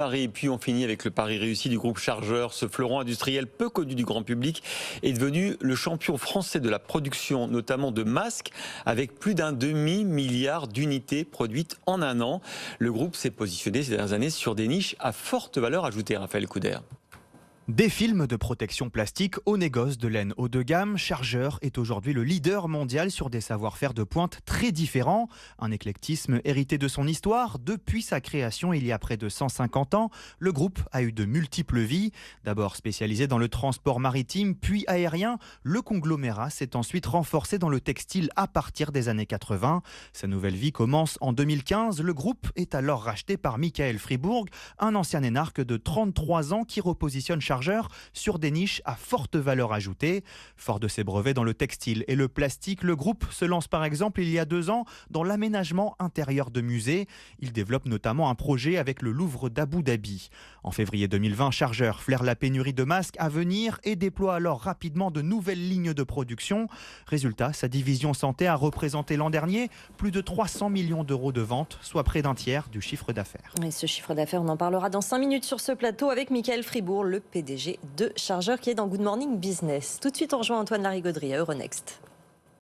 Paris. Et puis on finit avec le pari réussi du groupe Chargeur. Ce fleuron industriel peu connu du grand public est devenu le champion français de la production, notamment de masques, avec plus d'un demi-milliard d'unités produites en un an. Le groupe s'est positionné ces dernières années sur des niches à forte valeur ajoutée, Raphaël Couder. Des films de protection plastique au négoce de laine haut de gamme, Chargeur est aujourd'hui le leader mondial sur des savoir-faire de pointe très différents. Un éclectisme hérité de son histoire. Depuis sa création il y a près de 150 ans, le groupe a eu de multiples vies. D'abord spécialisé dans le transport maritime puis aérien, le conglomérat s'est ensuite renforcé dans le textile à partir des années 80. Sa nouvelle vie commence en 2015. Le groupe est alors racheté par Michael Fribourg, un ancien énarque de 33 ans qui repositionne Chargeur sur des niches à forte valeur ajoutée. Fort de ses brevets dans le textile et le plastique, le groupe se lance par exemple il y a 2 ans dans l'aménagement intérieur de musées. Il développe notamment un projet avec le Louvre d'Abu Dhabi. En février 2020, Chargeur flaire la pénurie de masques à venir et déploie alors rapidement de nouvelles lignes de production. Résultat, sa division santé a représenté l'an dernier plus de 300 millions d'euros de ventes, soit près d'un tiers du chiffre d'affaires. Et ce chiffre d'affaires, on en parlera dans 5 minutes sur ce plateau avec Michael Fribourg, le PDG de Chargeur qui est dans Good Morning Business. Tout de suite, on rejoint Antoine Larigauderie à Euronext.